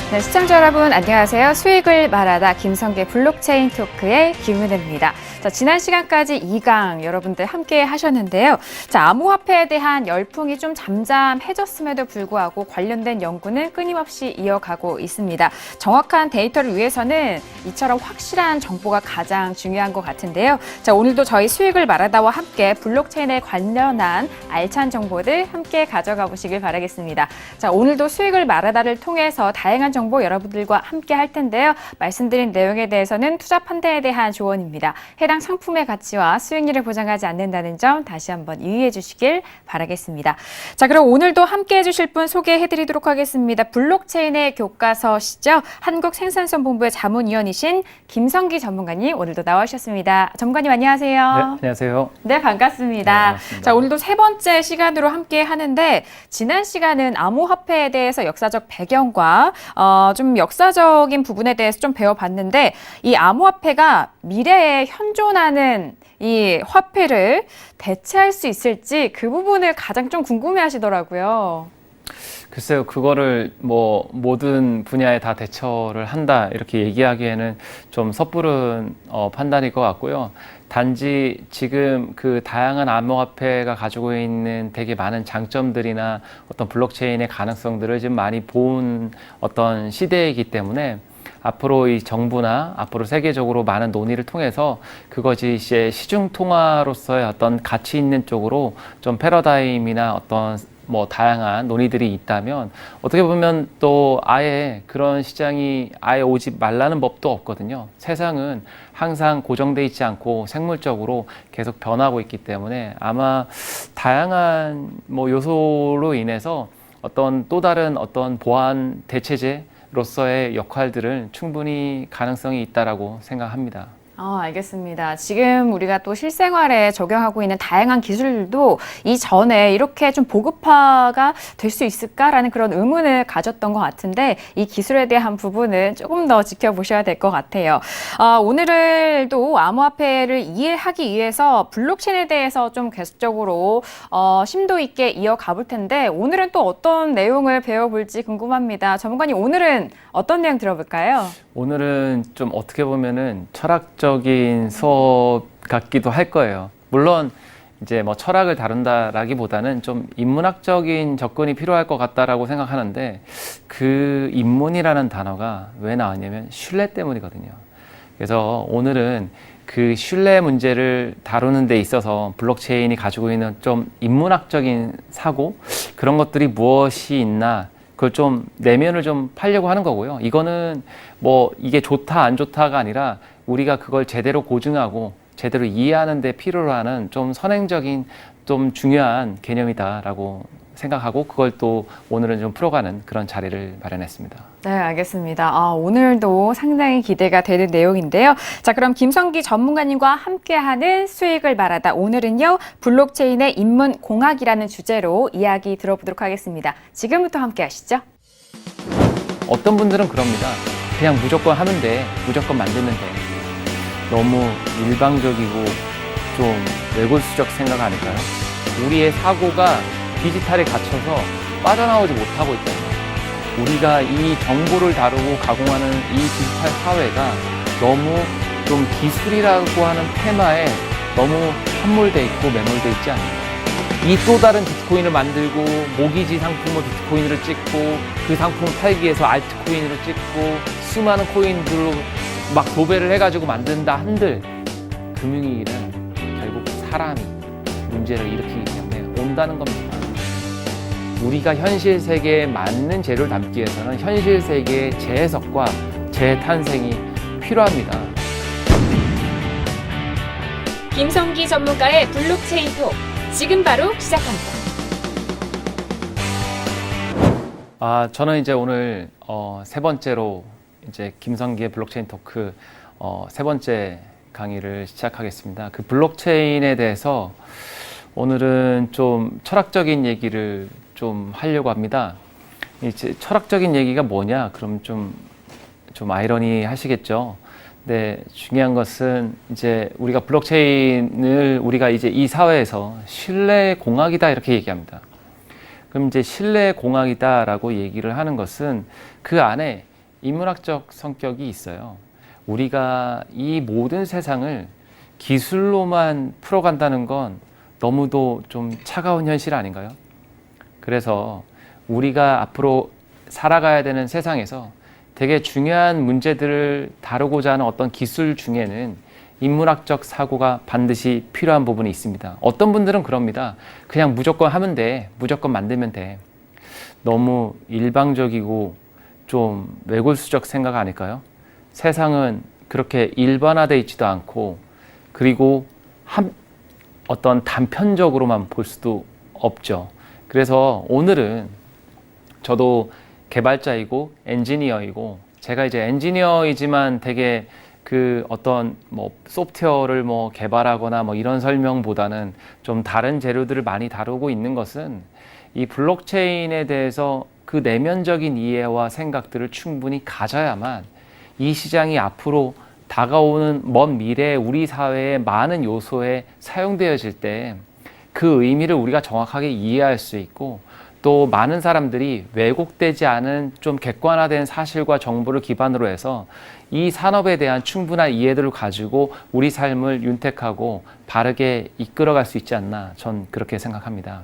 네, 시청자 여러분 안녕하세요. 수익을 말하다 김성계 블록체인 토크의 김은혜입니다. 자, 지난 시간까지 2강 여러분들 함께 하셨는데요. 자, 암호화폐에 대한 열풍이 좀 잠잠해졌음에도 불구하고 관련된 연구는 끊임없이 이어가고 있습니다. 정확한 데이터를 위해서는 이처럼 확실한 정보가 가장 중요한 것 같은데요. 자, 오늘도 저희 수익을 말하다와 함께 블록체인에 관련한 알찬 정보들 함께 가져가 보시길 바라겠습니다. 자, 오늘도 수익을 말하다를 통해서 다양한 정보 여러분들과 함께 할 텐데요. 말씀드린 내용에 대해서는 투자 판단에 대한 조언입니다. 해당 상품의 가치와 수익률을 보장하지 않는다는 점 다시 한번 유의해 주시길 바라겠습니다. 자, 그럼 오늘도 함께 해주실 분 소개해 드리도록 하겠습니다. 블록체인의 교과서시죠. 한국생산성본부의 자문위원이신 김성기 전문가님 오늘도 나와주셨습니다. 전문가님 안녕하세요. 네, 안녕하세요. 네, 반갑습니다. 네, 반갑습니다. 자, 오늘도 세 번째 시간으로 함께 하는데 지난 시간은 암호화폐에 대해서 역사적 배경과 좀 역사적인 부분에 대해서 좀 배워봤는데 이 암호화폐가 미래에 현존하는 이 화폐를 대체할 수 있을지 그 부분을 가장 좀 궁금해 하시더라고요. 글쎄요, 그거를 뭐 모든 분야에 다 대처를 한다 이렇게 얘기하기에는 좀 섣부른 판단일 것 같고요. 단지 지금 그 다양한 암호화폐가 가지고 있는 되게 많은 장점들이나 어떤 블록체인의 가능성들을 지금 많이 본 어떤 시대이기 때문에 앞으로 이 정부나 앞으로 세계적으로 많은 논의를 통해서 그것이 이제 시중 통화로서의 어떤 가치 있는 쪽으로 좀 패러다임이나 어떤 뭐 다양한 논의들이 있다면 어떻게 보면 또 아예 그런 시장이 아예 오지 말라는 법도 없거든요. 세상은 항상 고정돼 있지 않고 생물적으로 계속 변하고 있기 때문에 아마 다양한 뭐 요소로 인해서 어떤 또 다른 어떤 보안 대체제로서의 역할들을 충분히 가능성이 있다라고 생각합니다. 알겠습니다. 지금 우리가 또 실생활에 적용하고 있는 다양한 기술도 이전에 이렇게 좀 보급화가 될 수 있을까라는 그런 의문을 가졌던 것 같은데 이 기술에 대한 부분은 조금 더 지켜보셔야 될 것 같아요. 오늘도 암호화폐를 이해하기 위해서 블록체인에 대해서 좀 계속적으로 심도 있게 이어가 볼 텐데 오늘은 또 어떤 내용을 배워볼지 궁금합니다. 전문가님 오늘은 어떤 내용 들어볼까요? 오늘은 좀 어떻게 보면은 철학적인 수업 같기도 할 거예요. 물론 이제 뭐 철학을 다룬다라기보다는 좀 인문학적인 접근이 필요할 것 같다라고 생각하는데 그 인문이라는 단어가 왜 나왔냐면 신뢰 때문이거든요. 그래서 오늘은 그 신뢰 문제를 다루는 데 있어서 블록체인이 가지고 있는 좀 인문학적인 사고 그런 것들이 무엇이 있나 그걸 좀 내면을 좀 팔려고 하는 거고요. 이거는 뭐 이게 좋다 안 좋다가 아니라 우리가 그걸 제대로 고증하고 제대로 이해하는 데 필요로 하는 좀 선행적인 좀 중요한 개념이다라고 생각하고 그걸 또 오늘은 좀 풀어가는 그런 자리를 마련했습니다. 네, 알겠습니다. 오늘도 상당히 기대가 되는 내용인데요. 자, 그럼 김성기 전문가님과 함께하는 수익을 말하다. 오늘은요, 블록체인의 인문공학이라는 주제로 이야기 들어보도록 하겠습니다. 지금부터 함께 하시죠. 어떤 분들은 그럽니다. 그냥 무조건 하면 돼. 무조건 만들면 돼. 너무 일방적이고 좀 외골수적 생각 아닐까요? 우리의 사고가 디지털에 갇혀서 빠져나오지 못하고 있잖아요. 우리가 이 정보를 다루고 가공하는 이 디지털 사회가 너무 좀 기술이라고 하는 테마에 너무 함몰돼 있고 매몰돼 있지 않나요? 이 또 다른 비트코인을 만들고 모기지 상품으로 비트코인을 찍고 그 상품을 팔기 위해서 알트코인을 찍고 수많은 코인들로 막 도배를 해가지고 만든다 한들 금융위기는 결국 사람이 문제를 일으키기 때문에 온다는 겁니다. 우리가 현실 세계에 맞는 재료를 담기 위해서는 현실 세계의 재해석과 재탄생이 필요합니다. 김성기 전문가의 블록체인 톡 지금 바로 시작합니다. 저는 이제 오늘 세 번째로 이제 김성기의 블록체인 토크 세 번째 강의를 시작하겠습니다. 그 블록체인에 대해서 오늘은 좀 철학적인 얘기를 좀 하려고 합니다. 이제 철학적인 얘기가 뭐냐? 그럼 좀 아이러니 하시겠죠. 근데 중요한 것은 이제 우리가 블록체인을 우리가 이제 이 사회에서 신뢰 공학이다 이렇게 얘기합니다. 그럼 이제 신뢰 공학이다라고 얘기를 하는 것은 그 안에 인문학적 성격이 있어요. 우리가 이 모든 세상을 기술로만 풀어간다는 건 너무도 좀 차가운 현실 아닌가요? 그래서 우리가 앞으로 살아가야 되는 세상에서 되게 중요한 문제들을 다루고자 하는 어떤 기술 중에는 인문학적 사고가 반드시 필요한 부분이 있습니다. 어떤 분들은 그럽니다. 그냥 무조건 하면 돼. 무조건 만들면 돼. 너무 일방적이고 좀 외골수적 생각 아닐까요? 세상은 그렇게 일반화되어 있지도 않고, 그리고 어떤 단편적으로만 볼 수도 없죠. 그래서 오늘은 저도 개발자이고 엔지니어이고, 제가 이제 엔지니어이지만 되게 그 어떤 뭐 소프트웨어를 뭐 개발하거나 뭐 이런 설명보다는 좀 다른 재료들을 많이 다루고 있는 것은 이 블록체인에 대해서 그 내면적인 이해와 생각들을 충분히 가져야만 이 시장이 앞으로 다가오는 먼 미래에 우리 사회의 많은 요소에 사용되어질 때 그 의미를 우리가 정확하게 이해할 수 있고, 또 많은 사람들이 왜곡되지 않은 좀 객관화된 사실과 정보를 기반으로 해서 이 산업에 대한 충분한 이해들을 가지고 우리 삶을 윤택하고 바르게 이끌어갈 수 있지 않나, 전 그렇게 생각합니다.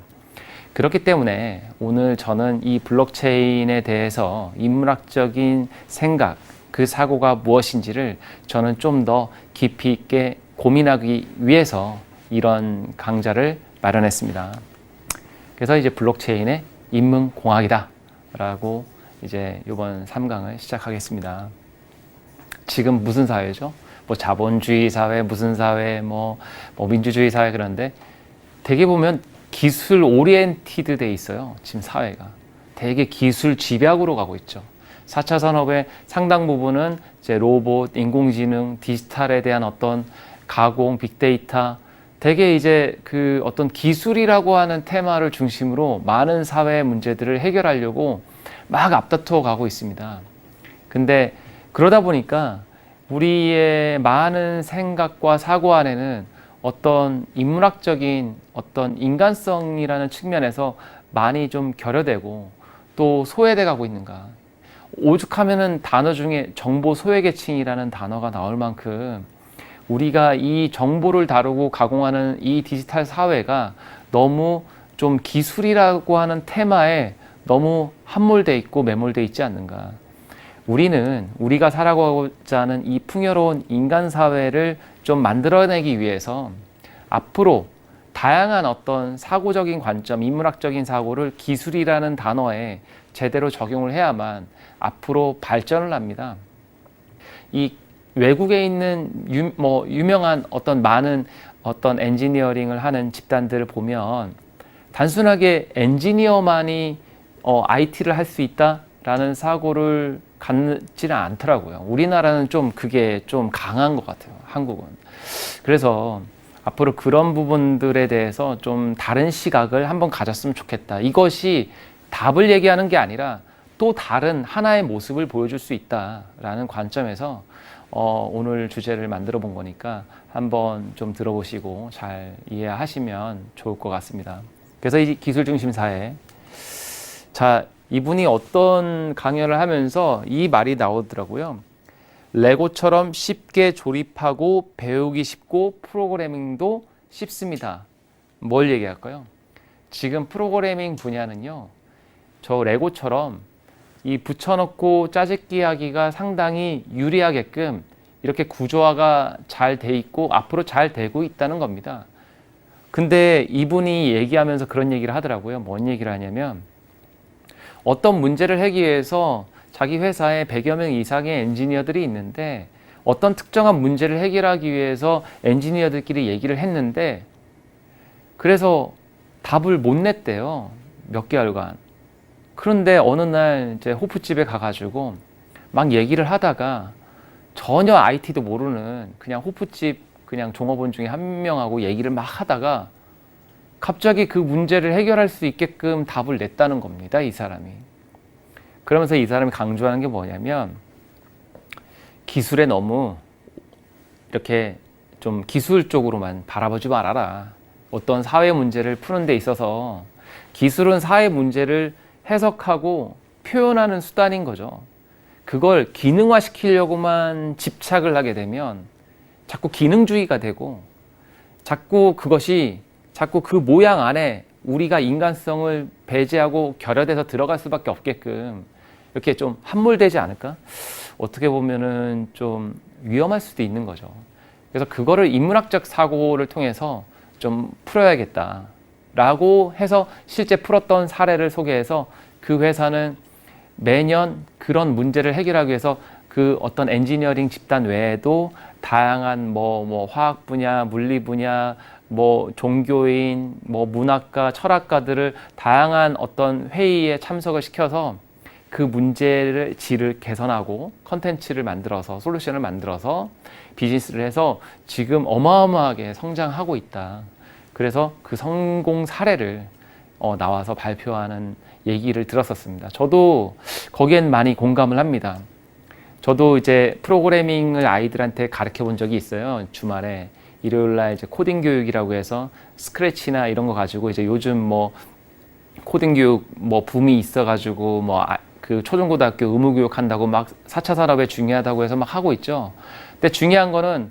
그렇기 때문에 오늘 저는 이 블록체인에 대해서 인문학적인 생각, 그 사고가 무엇인지를 저는 좀 더 깊이 있게 고민하기 위해서 이런 강좌를 마련했습니다. 그래서 이제 블록체인의 인문공학이다 라고 이제 이번 3강을 시작하겠습니다. 지금 무슨 사회죠? 뭐 자본주의 사회, 무슨 사회, 뭐 민주주의 사회, 그런데 되게 보면 기술 오리엔티드 돼 있어요. 지금 사회가 되게 기술 집약으로 가고 있죠. 4차 산업의 상당 부분은 이제 로봇, 인공지능, 디지털에 대한 어떤 가공, 빅데이터, 되게 이제 그 어떤 기술이라고 하는 테마를 중심으로 많은 사회 문제들을 해결하려고 막 앞다투어 가고 있습니다. 근데 그러다 보니까 우리의 많은 생각과 사고 안에는 어떤 인문학적인 어떤 인간성이라는 측면에서 많이 좀 결여되고 또 소외돼 가고 있는가. 오죽하면은 단어 중에 정보 소외계층이라는 단어가 나올 만큼 우리가 이 정보를 다루고 가공하는 이 디지털 사회가 너무 좀 기술이라고 하는 테마에 너무 함몰돼 있고 매몰돼 있지 않는가. 우리는 우리가 살아가고자 하는 이 풍요로운 인간 사회를 좀 만들어내기 위해서 앞으로 다양한 어떤 사고적인 관점, 인문학적인 사고를 기술이라는 단어에 제대로 적용을 해야만 앞으로 발전을 합니다. 이 외국에 있는 유명한 어떤 많은 어떤 엔지니어링을 하는 집단들을 보면 단순하게 엔지니어만이 IT를 할 수 있다라는 사고를 갖지는 않더라고요. 우리나라는 좀 그게 좀 강한 것 같아요, 한국은. 그래서 앞으로 그런 부분들에 대해서 좀 다른 시각을 한번 가졌으면 좋겠다. 이것이 답을 얘기하는 게 아니라 또 다른 하나의 모습을 보여줄 수 있다라는 관점에서 오늘 주제를 만들어 본 거니까 한번 좀 들어보시고 잘 이해하시면 좋을 것 같습니다. 그래서 이 기술 중심 사회. 자, 이분이 어떤 강연을 하면서 이 말이 나오더라고요. 레고처럼 쉽게 조립하고 배우기 쉽고 프로그래밍도 쉽습니다. 뭘 얘기할까요? 지금 프로그래밍 분야는요, 저 레고처럼 이 붙여놓고 짜집기 하기가 상당히 유리하게끔 이렇게 구조화가 잘 돼 있고 앞으로 잘 되고 있다는 겁니다. 근데 이분이 얘기하면서 그런 얘기를 하더라고요. 뭔 얘기를 하냐면 어떤 문제를 해결하기 위해서 자기 회사에 100여 명 이상의 엔지니어들이 있는데 어떤 특정한 문제를 해결하기 위해서 엔지니어들끼리 얘기를 했는데 그래서 답을 못 냈대요. 몇 개월간. 그런데 어느 날 이제 호프집에 가가지고 막 얘기를 하다가 전혀 IT도 모르는 그냥 호프집 그냥 종업원 중에 한 명하고 얘기를 막 하다가 갑자기 그 문제를 해결할 수 있게끔 답을 냈다는 겁니다, 이 사람이. 그러면서 이 사람이 강조하는 게 뭐냐면 기술에 너무 이렇게 좀 기술 쪽으로만 바라보지 말아라. 어떤 사회 문제를 푸는 데 있어서 기술은 사회 문제를 해석하고 표현하는 수단인 거죠. 그걸 기능화 시키려고만 집착을 하게 되면 자꾸 기능주의가 되고 자꾸 그 모양 안에 우리가 인간성을 배제하고 결여돼서 들어갈 수밖에 없게끔 이렇게 좀 함몰되지 않을까? 어떻게 보면은 좀 위험할 수도 있는 거죠. 그래서 그거를 인문학적 사고를 통해서 좀 풀어야겠다라고 해서 실제 풀었던 사례를 소개해서 그 회사는 매년 그런 문제를 해결하기 위해서 그 어떤 엔지니어링 집단 외에도 다양한 뭐 화학 분야, 물리 분야, 뭐 종교인, 뭐 문학가, 철학가들을 다양한 어떤 회의에 참석을 시켜서 그 문제를 질을 개선하고 컨텐츠를 만들어서 솔루션을 만들어서 비즈니스를 해서 지금 어마어마하게 성장하고 있다. 그래서 그 성공 사례를 나와서 발표하는 얘기를 들었었습니다. 저도 거기엔 많이 공감을 합니다. 저도 이제 프로그래밍을 아이들한테 가르쳐 본 적이 있어요. 주말에 일요일 날 이제 코딩 교육이라고 해서 스크래치나 이런 거 가지고 이제 요즘 뭐 코딩 교육 뭐 붐이 있어가지고 뭐 그 초중고등학교 의무 교육 한다고 막 4차 산업에 중요하다고 해서 막 하고 있죠. 근데 중요한 거는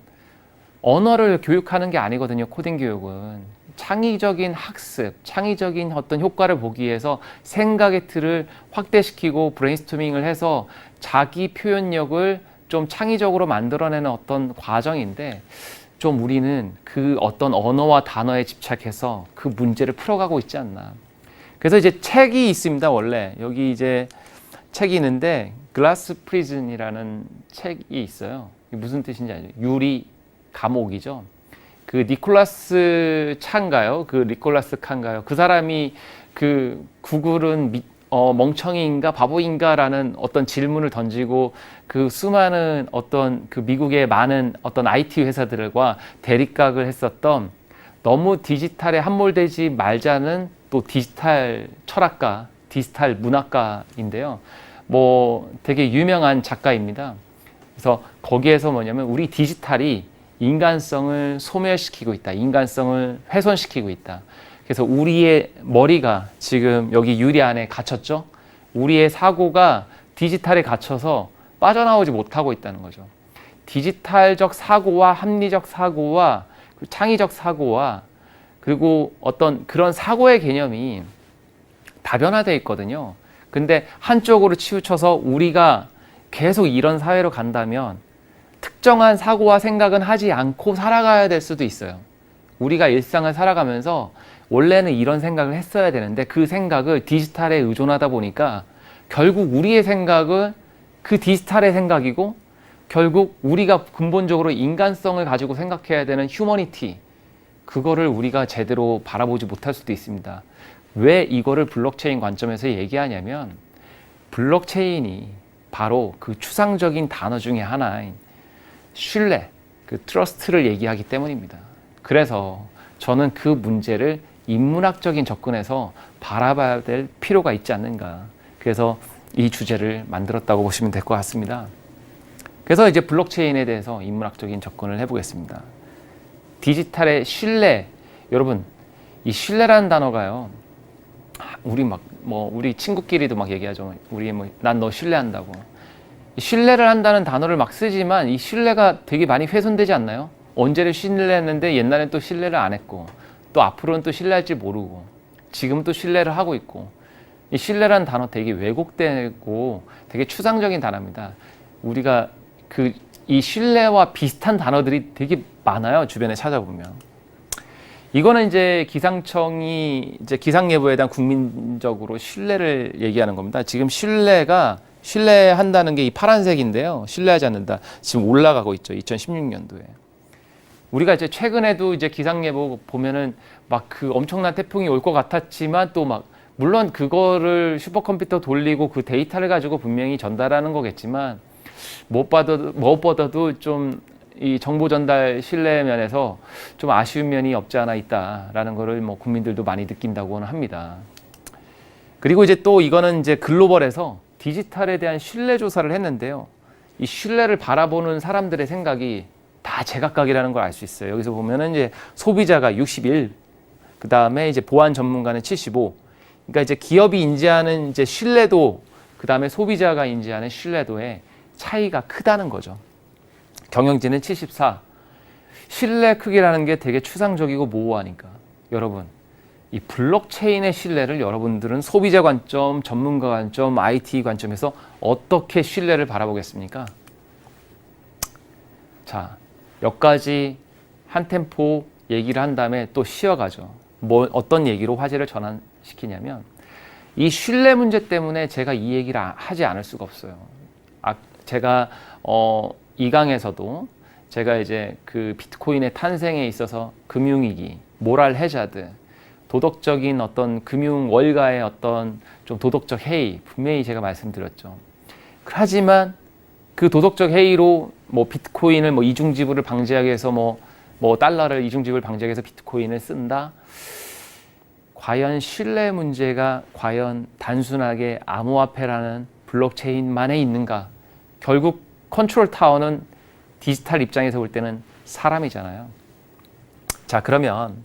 언어를 교육하는 게 아니거든요. 코딩 교육은 창의적인 학습, 창의적인 어떤 효과를 보기 위해서 생각의 틀을 확대시키고 브레인스토밍을 해서 자기 표현력을 좀 창의적으로 만들어내는 어떤 과정인데 좀 우리는 그 어떤 언어와 단어에 집착해서 그 문제를 풀어가고 있지 않나. 그래서 이제 책이 있습니다. 원래 여기 이제 책이 있는데 글라스 프리즌이라는 책이 있어요. 이게 무슨 뜻인지 알죠? 유리 감옥이죠. 그 니콜라스 찬가요? 그 니콜라스 칸가요? 그 사람이 그 구글은 멍청이인가 바보인가라는 어떤 질문을 던지고 그 수많은 어떤 그 미국의 많은 어떤 IT 회사들과 대립각을 했었던 너무 디지털에 함몰되지 말자는 또 디지털 철학가, 디지털 문학가인데요. 뭐 되게 유명한 작가입니다. 그래서 거기에서 뭐냐면 우리 디지털이 인간성을 소멸시키고 있다. 인간성을 훼손시키고 있다. 그래서 우리의 머리가 지금 여기 유리 안에 갇혔죠. 우리의 사고가 디지털에 갇혀서 빠져나오지 못하고 있다는 거죠. 디지털적 사고와 합리적 사고와 창의적 사고와 그리고 어떤 그런 사고의 개념이 다변화되어 있거든요. 근데 한쪽으로 치우쳐서 우리가 계속 이런 사회로 간다면 특정한 사고와 생각은 하지 않고 살아가야 될 수도 있어요. 우리가 일상을 살아가면서 원래는 이런 생각을 했어야 되는데 그 생각을 디지털에 의존하다 보니까 결국 우리의 생각은 그 디지털의 생각이고 결국 우리가 근본적으로 인간성을 가지고 생각해야 되는 휴머니티, 그거를 우리가 제대로 바라보지 못할 수도 있습니다. 왜 이거를 블록체인 관점에서 얘기하냐면 블록체인이 바로 그 추상적인 단어 중에 하나인 신뢰, 그 트러스트를 얘기하기 때문입니다. 그래서 저는 그 문제를 인문학적인 접근에서 바라봐야 될 필요가 있지 않는가. 그래서 이 주제를 만들었다고 보시면 될 것 같습니다. 그래서 이제 블록체인에 대해서 인문학적인 접근을 해보겠습니다. 디지털의 신뢰, 여러분, 이 신뢰라는 단어가요. 우리 친구끼리도 막 얘기하죠. 난 너 신뢰한다고. 신뢰를 한다는 단어를 막 쓰지만 이 신뢰가 되게 많이 훼손되지 않나요? 언제를 신뢰했는데 옛날엔 또 신뢰를 안 했고 또 앞으로는 또 신뢰할지 모르고 지금 또 신뢰를 하고 있고 이 신뢰라는 단어 되게 왜곡되고 되게 추상적인 단어입니다. 우리가 이 신뢰와 비슷한 단어들이 되게 많아요. 주변에 찾아보면. 이거는 이제 기상청이 이제 기상예보에 대한 국민적으로 신뢰를 얘기하는 겁니다. 지금 신뢰한다는 게 이 파란색인데요. 신뢰하지 않는다. 지금 올라가고 있죠. 2016년도에. 우리가 이제 최근에도 이제 기상예보 보면은 막 그 엄청난 태풍이 올 것 같았지만 또 막 물론 그거를 슈퍼컴퓨터 돌리고 그 데이터를 가지고 분명히 전달하는 거겠지만 무엇보다도 좀 이 정보 전달 신뢰 면에서 좀 아쉬운 면이 없지 않아 있다라는 거를 뭐 국민들도 많이 느낀다고는 합니다. 그리고 이제 또 이거는 이제 글로벌에서 디지털에 대한 신뢰 조사를 했는데요. 이 신뢰를 바라보는 사람들의 생각이 다 제각각이라는 걸 알 수 있어요. 여기서 보면은 이제 소비자가 61, 그 다음에 이제 보안 전문가는 75. 그러니까 이제 기업이 인지하는 이제 신뢰도, 그 다음에 소비자가 인지하는 신뢰도에 차이가 크다는 거죠. 경영진은 74. 신뢰 크기라는 게 되게 추상적이고 모호하니까 여러분 이 블록체인의 신뢰를 여러분들은 소비자 관점, 전문가 관점, IT 관점에서 어떻게 신뢰를 바라보겠습니까? 자, 여기까지 한 템포 얘기를 한 다음에 또 쉬어가죠. 어떤 얘기로 화제를 전환시키냐면 이 신뢰 문제 때문에 제가 이 얘기를 하지 않을 수가 없어요. 제가 2강에서도 제가 이제 그 비트코인의 탄생에 있어서 금융위기, 모랄 해자드, 도덕적인 어떤 금융 월가의 어떤 좀 도덕적 해이 분명히 제가 말씀드렸죠. 하지만 그 도덕적 해이로 뭐 비트코인을 뭐 이중지불을 방지하기 위해서 뭐 달러를 이중지불 방지하기 위해서 비트코인을 쓴다. 과연 신뢰 문제가 과연 단순하게 암호화폐라는 블록체인만에 있는가? 결국 컨트롤 타워는 디지털 입장에서 볼 때는 사람이잖아요. 자, 그러면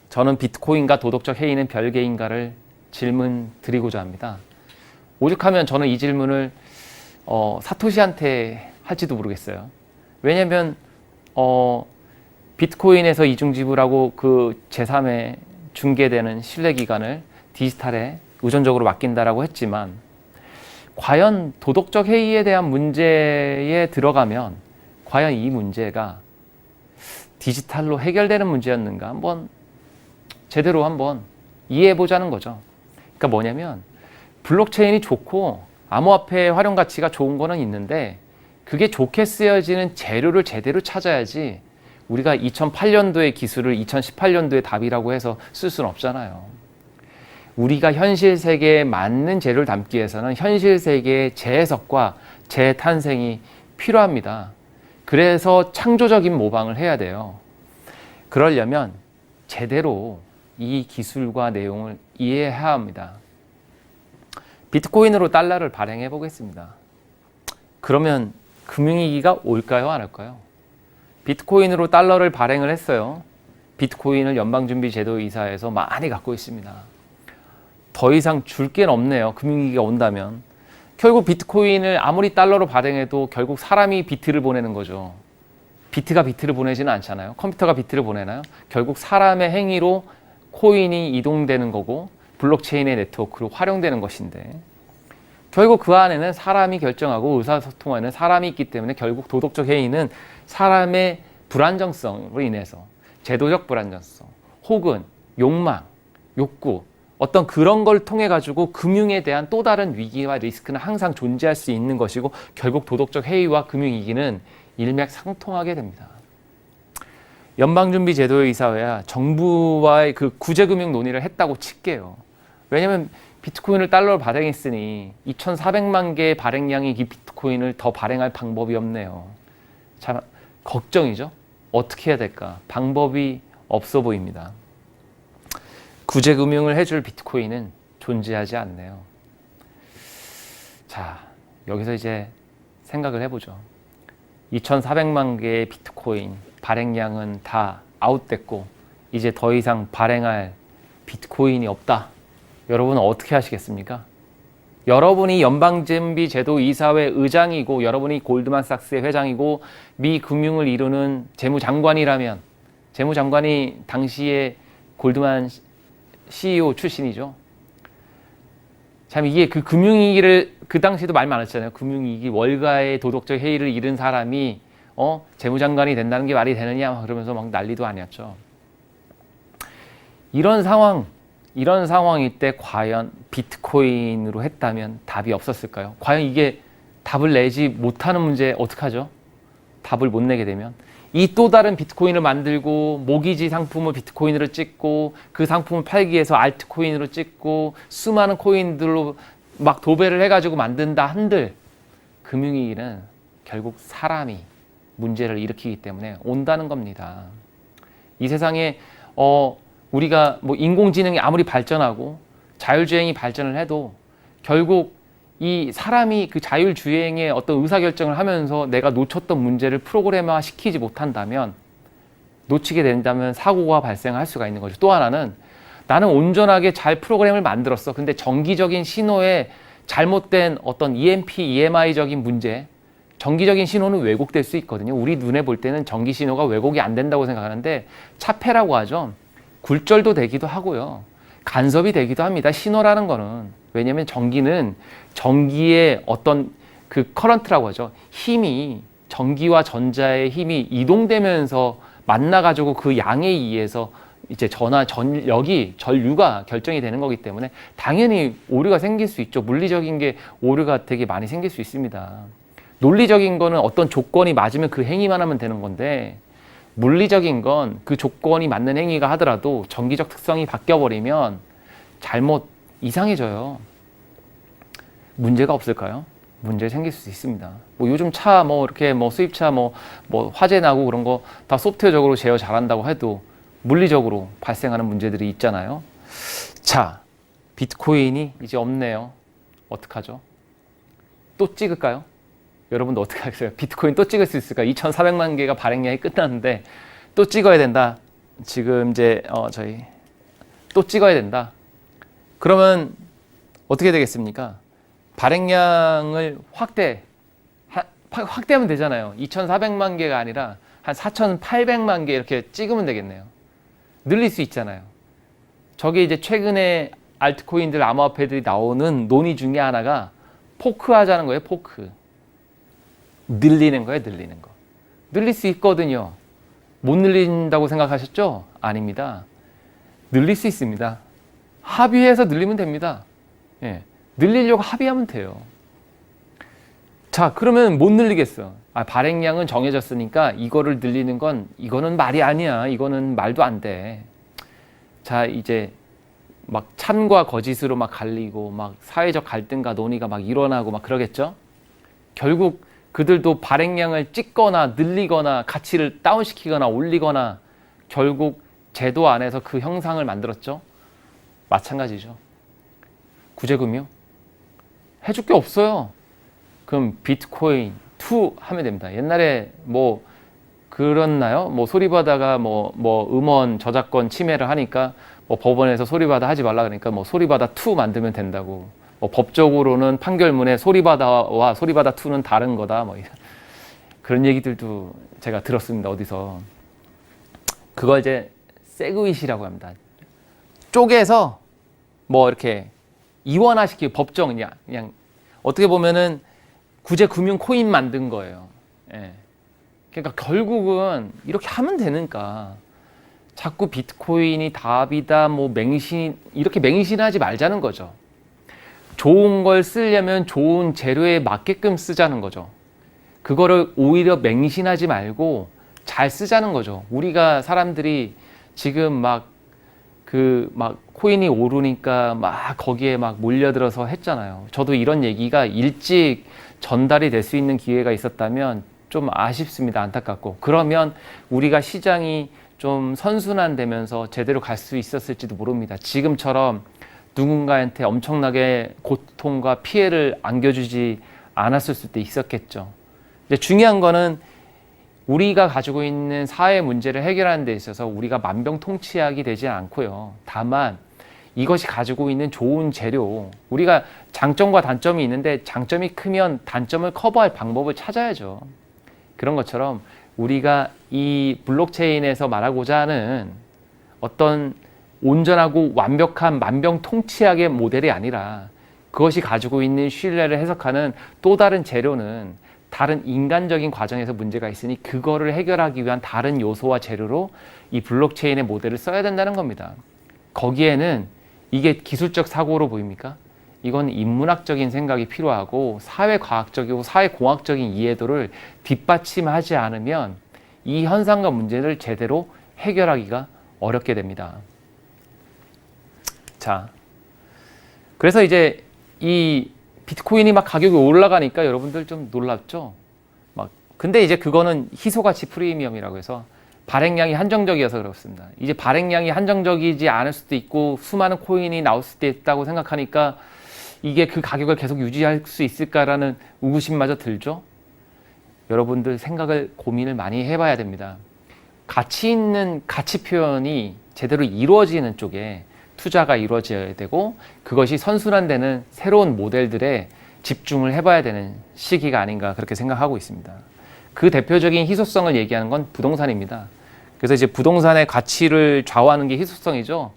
저는 비트코인과 도덕적 해이는 별개인가를 질문 드리고자 합니다. 오죽하면 저는 이 질문을 사토시한테 할지도 모르겠어요. 왜냐하면 비트코인에서 이중지불하고 그 제3의 중개되는 신뢰기관을 디지털에 의존적으로 맡긴다라고 했지만 과연 도덕적 해이에 대한 문제에 들어가면 과연 이 문제가 디지털로 해결되는 문제였는가 제대로 한번 이해해보자는 거죠. 그러니까 뭐냐면 블록체인이 좋고 암호화폐의 활용 가치가 좋은 거는 있는데 그게 좋게 쓰여지는 재료를 제대로 찾아야지 우리가 2008년도의 기술을 2018년도의 답이라고 해서 쓸 수는 없잖아요. 우리가 현실 세계에 맞는 재료를 담기 위해서는 현실 세계의 재해석과 재탄생이 필요합니다. 그래서 창조적인 모방을 해야 돼요. 그러려면 제대로 이 기술과 내용을 이해해야 합니다. 비트코인으로 달러를 발행해 보겠습니다. 그러면 금융위기가 올까요? 안 올까요? 비트코인으로 달러를 발행을 했어요. 비트코인을 연방준비제도이사에서 많이 갖고 있습니다. 더 이상 줄 게 없네요. 금융위기가 온다면. 결국 비트코인을 아무리 달러로 발행해도 결국 사람이 비트를 보내는 거죠. 비트가 비트를 보내지는 않잖아요. 컴퓨터가 비트를 보내나요? 결국 사람의 행위로 코인이 이동되는 거고 블록체인의 네트워크로 활용되는 것인데 결국 그 안에는 사람이 결정하고 의사소통하는 사람이 있기 때문에 결국 도덕적 해이는 사람의 불안정성으로 인해서 제도적 불안정성 혹은 욕망, 욕구 어떤 그런 걸 통해 가지고 금융에 대한 또 다른 위기와 리스크는 항상 존재할 수 있는 것이고 결국 도덕적 해이와 금융위기는 일맥상통하게 됩니다. 연방준비제도의사회야 정부와의 그 구제금융 논의를 했다고 칠게요. 왜냐하면 비트코인을 달러로 발행했으니 2,400만 개의 발행량이 이 비트코인을 더 발행할 방법이 없네요. 참 걱정이죠. 어떻게 해야 될까? 방법이 없어 보입니다. 구제금융을 해줄 비트코인은 존재하지 않네요. 자, 여기서 이제 생각을 해보죠. 2,400만 개의 비트코인 발행량은 다 아웃됐고 이제 더 이상 발행할 비트코인이 없다. 여러분은 어떻게 하시겠습니까? 여러분이 연방준비제도이사회 의장이고 여러분이 골드만삭스의 회장이고 미 금융을 이루는 재무장관이라면 재무장관이 당시에 골드만 CEO 출신이죠. 참 이게 그 금융위기를 그 당시에도 말 많았잖아요. 금융위기 월가의 도덕적 해이를 잃은 사람이 재무장관이 된다는 게 말이 되느냐 그러면서 막 난리도 아니었죠. 이런 상황일 때 과연 비트코인으로 했다면 답이 없었을까요? 과연 이게 답을 내지 못하는 문제 어떡하죠? 답을 못 내게 되면 이 또 다른 비트코인을 만들고 모기지 상품을 비트코인으로 찍고 그 상품을 팔기 위해서 알트코인으로 찍고 수많은 코인들로 막 도배를 해가지고 만든다 한들 금융위기는 결국 사람이 문제를 일으키기 때문에 온다는 겁니다. 이 세상에 우리가 뭐 인공지능이 아무리 발전하고 자율주행이 발전을 해도 결국 이 사람이 그 자율주행의 어떤 의사결정을 하면서 내가 놓쳤던 문제를 프로그래머 시키지 못한다면 놓치게 된다면 사고가 발생할 수가 있는 거죠. 또 하나는 나는 온전하게 잘 프로그램을 만들었어. 근데 정기적인 신호에 잘못된 어떤 EMP, EMI적인 문제 정기적인 신호는 왜곡될 수 있거든요. 우리 눈에 볼 때는 정기 신호가 왜곡이 안 된다고 생각하는데 차폐라고 하죠. 굴절도 되기도 하고요. 간섭이 되기도 합니다. 신호라는 거는. 왜냐하면 전기는 전기의 어떤 그 커런트라고 하죠. 힘이 전기와 전자의 힘이 이동되면서 만나가지고 그 양에 의해서 이제 전류가 결정이 되는 거기 때문에 당연히 오류가 생길 수 있죠. 물리적인 게 오류가 되게 많이 생길 수 있습니다. 논리적인 거는 어떤 조건이 맞으면 그 행위만 하면 되는 건데 물리적인 건 그 조건이 맞는 행위가 하더라도 전기적 특성이 바뀌어버리면 잘못 이상해져요. 문제가 없을까요? 문제 생길 수 있습니다. 뭐 요즘 차 이렇게 수입차 화재 나고 그런 거 다 소프트웨어적으로 제어 잘한다고 해도 물리적으로 발생하는 문제들이 있잖아요. 자, 비트코인이 이제 없네요. 어떡하죠? 또 찍을까요? 여러분도 어떻게 하겠어요? 비트코인 또 찍을 수 있을까요? 2,400만 개가 발행량이 끝났는데 또 찍어야 된다. 지금 이제 저희 또 찍어야 된다. 그러면 어떻게 되겠습니까? 발행량을 확대하면 되잖아요. 2,400만 개가 아니라 한 4,800만 개 이렇게 찍으면 되겠네요. 늘릴 수 있잖아요. 저게 이제 최근에 알트코인들 암호화폐들이 나오는 논의 중에 하나가 포크 하자는 거예요. 포크. 늘리는 거예요. 늘리는 거. 늘릴 수 있거든요. 못 늘린다고 생각하셨죠? 아닙니다. 늘릴 수 있습니다. 합의해서 늘리면 됩니다. 예. 늘리려고 합의하면 돼요. 자, 그러면 못 늘리겠어. 발행량은 정해졌으니까 이거를 늘리는 이거는 말이 아니야. 이거는 말도 안 돼. 자, 이제 막 참과 거짓으로 막 갈리고 막 사회적 갈등과 논의가 막 일어나고 막 그러겠죠? 결국 그들도 발행량을 찍거나 늘리거나 가치를 다운시키거나 올리거나 결국 제도 안에서 그 형상을 만들었죠? 마찬가지죠. 구제금융? 해줄 게 없어요. 그럼 비트코인 2 하면 됩니다. 옛날에 그렇나요? 소리바다가 음원 저작권 침해를 하니까 법원에서 소리바다 하지 말라 그러니까 소리바다 2 만들면 된다고. 법적으로는 판결문에 소리바다와 소리바다 2는 다른 거다. 그런 얘기들도 제가 들었습니다. 어디서. 그걸 이제 세그윗이라고 합니다. 쪼개서 이렇게 이원화시키고 법정 그냥 어떻게 보면은 구제 금융 코인 만든 거예요. 예. 그러니까 결국은 이렇게 하면 되니까 자꾸 비트코인이 답이다 이렇게 맹신하지 말자는 거죠. 좋은 걸 쓰려면 좋은 재료에 맞게끔 쓰자는 거죠. 그거를 오히려 맹신하지 말고 잘 쓰자는 거죠. 우리가 사람들이 지금 코인이 오르니까 거기에 몰려들어서 했잖아요. 저도 이런 얘기가 일찍 전달이 될 수 있는 기회가 있었다면 좀 아쉽습니다. 안타깝고. 그러면 우리가 시장이 좀 선순환되면서 제대로 갈 수 있었을지도 모릅니다. 지금처럼 누군가한테 엄청나게 고통과 피해를 안겨주지 않았을 수도 있었겠죠. 이제 중요한 거는 우리가 가지고 있는 사회 문제를 해결하는 데 있어서 우리가 만병통치약이 되지 않고요. 다만 이것이 가지고 있는 좋은 재료, 우리가 장점과 단점이 있는데 장점이 크면 단점을 커버할 방법을 찾아야죠. 그런 것처럼 우리가 이 블록체인에서 말하고자 하는 어떤 온전하고 완벽한 만병통치약의 모델이 아니라 그것이 가지고 있는 신뢰를 해석하는 또 다른 재료는 다른 인간적인 과정에서 문제가 있으니 그거를 해결하기 위한 다른 요소와 재료로 이 블록체인의 모델을 써야 된다는 겁니다. 거기에는 이게 기술적 사고로 보입니까? 이건 인문학적인 생각이 필요하고 사회과학적이고 사회공학적인 이해도를 뒷받침하지 않으면 이 현상과 문제를 제대로 해결하기가 어렵게 됩니다. 자, 그래서 이제 이 비트코인이 가격이 올라가니까 여러분들 좀 놀랍죠? 근데 이제 그거는 희소가치 프리미엄이라고 해서 발행량이 한정적이어서 그렇습니다. 이제 발행량이 한정적이지 않을 수도 있고 수많은 코인이 나올 수도 있다고 생각하니까 이게 그 가격을 계속 유지할 수 있을까라는 의구심마저 들죠? 여러분들 고민을 많이 해봐야 됩니다. 가치 있는 가치 표현이 제대로 이루어지는 쪽에 투자가 이루어져야 되고 그것이 선순환되는 새로운 모델들에 집중을 해봐야 되는 시기가 아닌가 그렇게 생각하고 있습니다. 그 대표적인 희소성을 얘기하는 건 부동산입니다. 그래서 이제 부동산의 가치를 좌우하는 게 희소성이죠.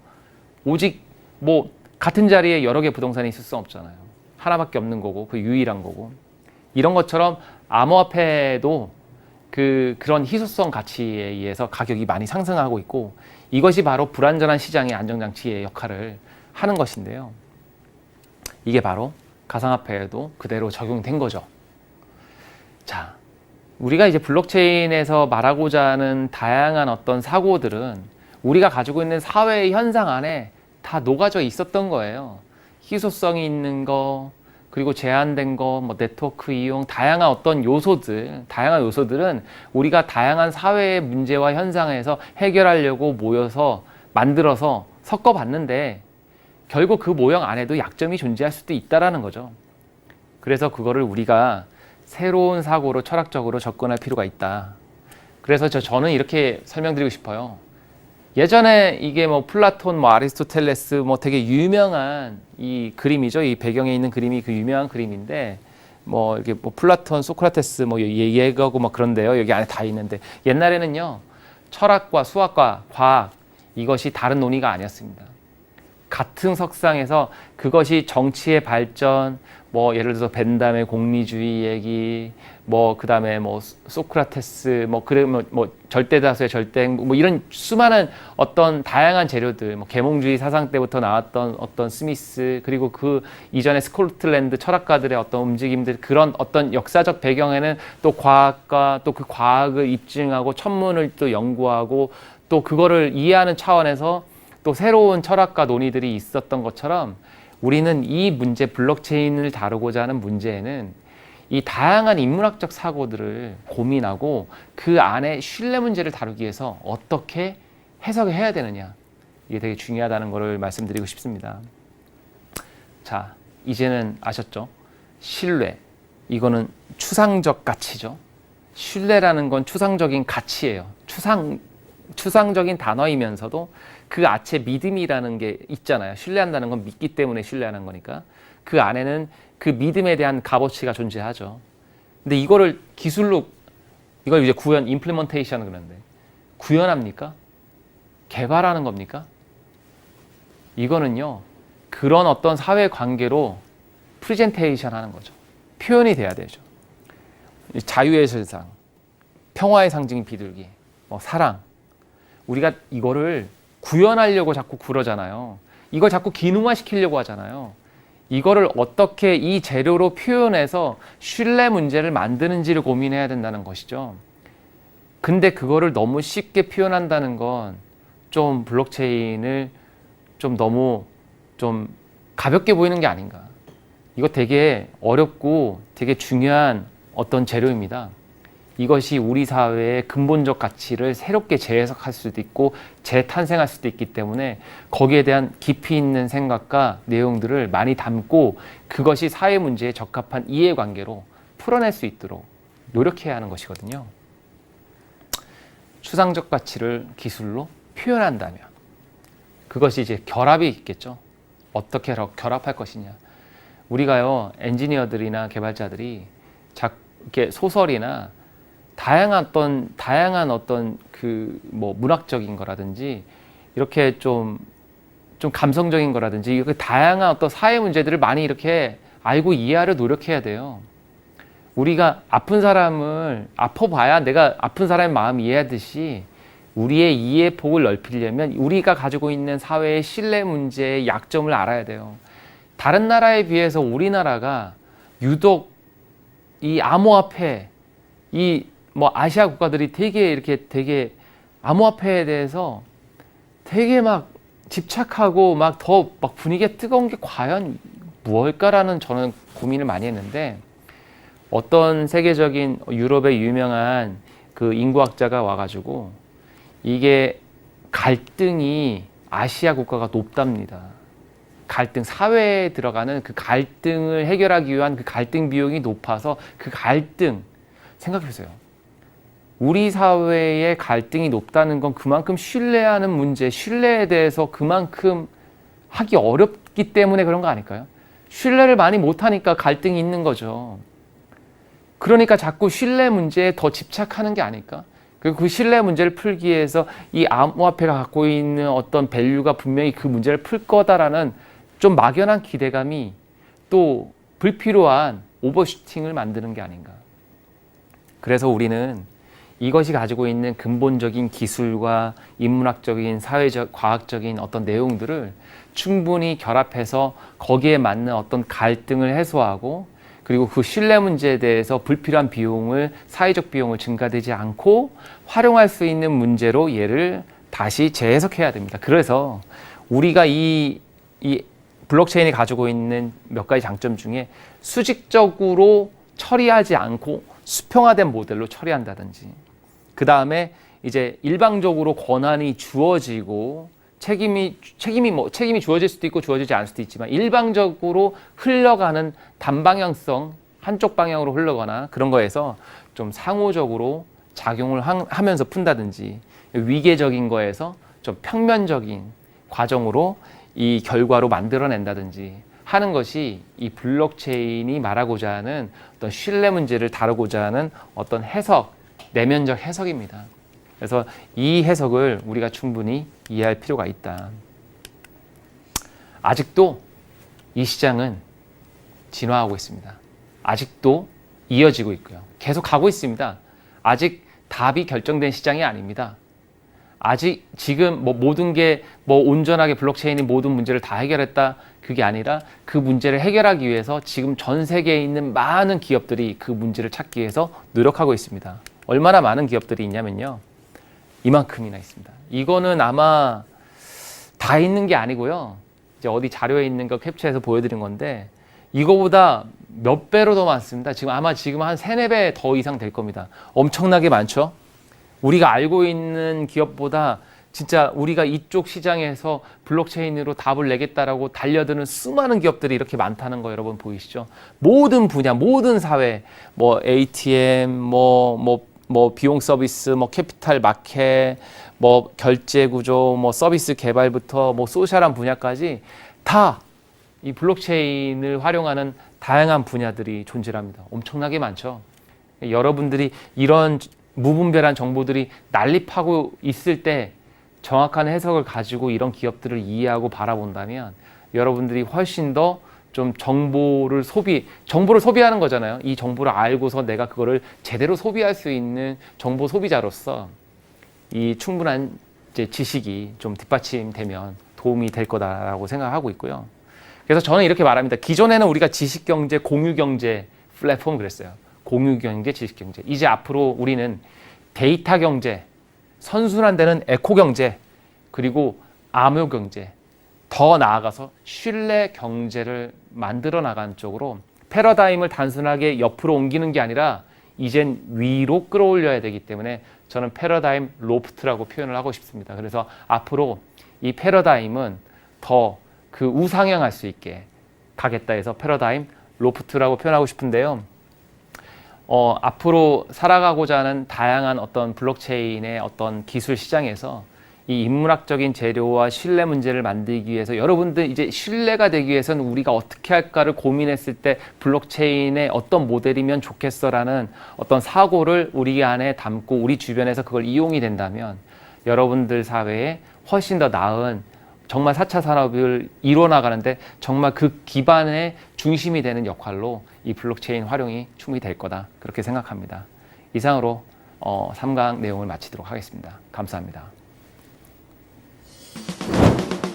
오직 뭐 같은 자리에 여러 개 부동산이 있을 수 없잖아요. 하나밖에 없는 거고 그 유일한 거고. 이런 것처럼 암호화폐도 그런 희소성 가치에 의해서 가격이 많이 상승하고 있고, 이것이 바로 불안전한 시장의 안정장치의 역할을 하는 것인데요. 이게 바로 가상화폐에도 그대로 적용된 거죠. 자, 우리가 이제 블록체인에서 말하고자 하는 다양한 어떤 사고들은 우리가 가지고 있는 사회의 현상 안에 다 녹아져 있었던 거예요. 희소성이 있는 거, 그리고 제한된 거, 뭐 네트워크 이용, 다양한 어떤 요소들, 다양한 요소들은 우리가 다양한 사회의 문제와 현상에서 해결하려고 모여서 만들어서 섞어봤는데, 결국 그 모형 안에도 약점이 존재할 수도 있다라는 거죠. 그래서 그거를 우리가 새로운 사고로 철학적으로 접근할 필요가 있다. 그래서 저는 이렇게 설명드리고 싶어요. 예전에 이게 뭐 플라톤, 뭐 아리스토텔레스, 뭐 되게 유명한 이 그림이죠. 이 배경에 있는 그림이 그 유명한 그림인데, 뭐 이렇게 뭐 플라톤, 소크라테스 뭐 얘기하고 뭐 그런데요. 여기 안에 다 있는데, 옛날에는요, 철학과 수학과 과학, 이것이 다른 논의가 아니었습니다. 같은 석상에서 그것이 정치의 발전, 뭐 예를 들어서 벤담의 공리주의 얘기, 뭐 그다음에 뭐 소크라테스, 뭐 그러면 뭐 절대다수의 절대행, 뭐 이런 수많은 어떤 다양한 재료들, 뭐 계몽주의 사상 때부터 나왔던 어떤 스미스, 그리고 그 이전에 스코틀랜드 철학가들의 어떤 움직임들, 그런 어떤 역사적 배경에는 또 과학과 또 그 과학을 입증하고 천문을 또 연구하고 또 그거를 이해하는 차원에서 또 새로운 철학과 논의들이 있었던 것처럼, 우리는 이 문제, 블록체인을 다루고자 하는 문제에는 이 다양한 인문학적 사고들을 고민하고 그 안에 신뢰 문제를 다루기 위해서 어떻게 해석을 해야 되느냐, 이게 되게 중요하다는 것을 말씀드리고 싶습니다. 자, 이제는 아셨죠? 신뢰, 이거는 추상적 가치죠. 신뢰라는 건 추상적인 가치예요. 추상적인 단어이면서도 그 아체 믿음이라는 게 있잖아요. 신뢰한다는 건 믿기 때문에 신뢰하는 거니까 그 안에는 그 믿음에 대한 값어치가 존재하죠. 근데 이거를 기술로, 이걸 이제 임플리먼테이션 그러는데, 구현합니까? 개발하는 겁니까? 이거는요, 그런 어떤 사회 관계로 프레젠테이션 하는 거죠. 표현이 돼야 되죠. 자유의 실상, 평화의 상징 비둘기, 뭐 사랑, 우리가 이거를 구현하려고 자꾸 그러잖아요. 이걸 자꾸 기능화시키려고 하잖아요. 이거를 어떻게 이 재료로 표현해서 신뢰 문제를 만드는지를 고민해야 된다는 것이죠. 근데 그거를 너무 쉽게 표현한다는 건 좀 블록체인을 좀 너무 좀 가볍게 보이는 게 아닌가. 이거 되게 어렵고 되게 중요한 어떤 재료입니다. 이것이 우리 사회의 근본적 가치를 새롭게 재해석할 수도 있고 재탄생할 수도 있기 때문에 거기에 대한 깊이 있는 생각과 내용들을 많이 담고 그것이 사회 문제에 적합한 이해관계로 풀어낼 수 있도록 노력해야 하는 것이거든요. 추상적 가치를 기술로 표현한다면 그것이 이제 결합이 있겠죠. 어떻게 결합할 것이냐. 우리가요, 엔지니어들이나 개발자들이 이렇게 소설이나 다양한 어떤 그 뭐 문학적인 거라든지 이렇게 좀 감성적인 거라든지 그 다양한 어떤 사회 문제들을 많이 이렇게 알고 이해하려 노력해야 돼요. 우리가 아픈 사람을 아파봐야 내가 아픈 사람의 마음 이해하듯이 우리의 이해 폭을 넓히려면 우리가 가지고 있는 사회의 신뢰 문제의 약점을 알아야 돼요. 다른 나라에 비해서 우리나라가 유독 이 암호화폐, 이 뭐 아시아 국가들이 되게 암호화폐에 대해서 되게 막 집착하고 막 더 막 분위기가 뜨거운 게 과연 무엇일까라는 저는 고민을 많이 했는데, 어떤 세계적인 유럽의 유명한 그 인구학자가 와가지고 이게 갈등이 아시아 국가가 높답니다. 갈등, 사회에 들어가는 그 갈등을 해결하기 위한 그 갈등 비용이 높아서 그 갈등, 생각해보세요. 우리 사회의 갈등이 높다는 건 그만큼 신뢰하는 문제, 신뢰에 대해서 그만큼 하기 어렵기 때문에 그런 거 아닐까요? 신뢰를 많이 못하니까 갈등이 있는 거죠. 그러니까 자꾸 신뢰 문제에 더 집착하는 게 아닐까? 그리고 그 신뢰 문제를 풀기 위해서 이 암호화폐가 갖고 있는 어떤 밸류가 분명히 그 문제를 풀 거다라는 좀 막연한 기대감이 또 불필요한 오버슈팅을 만드는 게 아닌가. 그래서 우리는 이것이 가지고 있는 근본적인 기술과 인문학적인, 사회적, 과학적인 어떤 내용들을 충분히 결합해서 거기에 맞는 어떤 갈등을 해소하고, 그리고 그 신뢰 문제에 대해서 불필요한 비용을, 사회적 비용을 증가되지 않고 활용할 수 있는 문제로 얘를 다시 재해석해야 됩니다. 그래서 우리가 이 블록체인이 가지고 있는 몇 가지 장점 중에 수직적으로 처리하지 않고 수평화된 모델로 처리한다든지, 그 다음에 이제 일방적으로 권한이 주어지고 책임이 주어질 수도 있고 주어지지 않을 수도 있지만 일방적으로 흘러가는 단방향성, 한쪽 방향으로 흘러가거나 그런 거에서 좀 상호적으로 작용을 하면서 푼다든지, 위계적인 거에서 좀 평면적인 과정으로 이 결과로 만들어낸다든지 하는 것이 이 블록체인이 말하고자 하는 어떤 신뢰 문제를 다루고자 하는 어떤 해석, 내면적 해석입니다. 그래서 이 해석을 우리가 충분히 이해할 필요가 있다. 아직도 이 시장은 진화하고 있습니다. 아직도 이어지고 있고요. 계속 가고 있습니다. 아직 답이 결정된 시장이 아닙니다. 아직 지금 모든 게 온전하게 블록체인이 모든 문제를 다 해결했다, 그게 아니라 그 문제를 해결하기 위해서 지금 전 세계에 있는 많은 기업들이 그 문제를 찾기 위해서 노력하고 있습니다. 얼마나 많은 기업들이 있냐면요, 이만큼이나 있습니다. 이거는 아마 다 있는 게 아니고요, 이제 어디 자료에 있는 거 캡처해서 보여드린 건데 이거보다 몇 배로 더 많습니다. 지금 한 3, 4배 더 이상 될 겁니다. 엄청나게 많죠. 우리가 알고 있는 기업보다 진짜 우리가 이쪽 시장에서 블록체인으로 답을 내겠다라고 달려드는 수많은 기업들이 이렇게 많다는 거 여러분 보이시죠? 모든 분야, 모든 사회, ATM, 비용 서비스, 캐피탈 마켓, 결제 구조, 서비스 개발부터 소셜한 분야까지 다 이 블록체인을 활용하는 다양한 분야들이 존재합니다. 엄청나게 많죠. 여러분들이 이런 무분별한 정보들이 난립하고 있을 때 정확한 해석을 가지고 이런 기업들을 이해하고 바라본다면 여러분들이 훨씬 더 좀 정보를 소비하는 거잖아요. 이 정보를 알고서 내가 그거를 제대로 소비할 수 있는 정보 소비자로서 이 충분한 이제 지식이 좀 뒷받침되면 도움이 될 거다라고 생각하고 있고요. 그래서 저는 이렇게 말합니다. 기존에는 우리가 지식경제, 공유경제 플랫폼 그랬어요. 공유경제, 지식경제. 이제 앞으로 우리는 데이터 경제, 선순환되는 에코 경제, 그리고 암호 경제, 더 나아가서 신뢰 경제를 만들어 나가는 쪽으로 패러다임을 단순하게 옆으로 옮기는 게 아니라 이젠 위로 끌어올려야 되기 때문에 저는 패러다임 로프트라고 표현을 하고 싶습니다. 그래서 앞으로 이 패러다임은 더 그 우상향할 수 있게 가겠다 해서 패러다임 로프트라고 표현하고 싶은데요. 앞으로 살아가고자 하는 다양한 어떤 블록체인의 어떤 기술 시장에서 이 인문학적인 재료와 신뢰 문제를 만들기 위해서 여러분들 이제 신뢰가 되기 위해서는 우리가 어떻게 할까를 고민했을 때 블록체인의 어떤 모델이면 좋겠어라는 어떤 사고를 우리 안에 담고 우리 주변에서 그걸 이용이 된다면 여러분들 사회에 훨씬 더 나은 정말 4차 산업을 이뤄나가는데 정말 그 기반의 중심이 되는 역할로 이 블록체인 활용이 충분히 될 거다, 그렇게 생각합니다. 이상으로 3강 내용을 마치도록 하겠습니다. 감사합니다.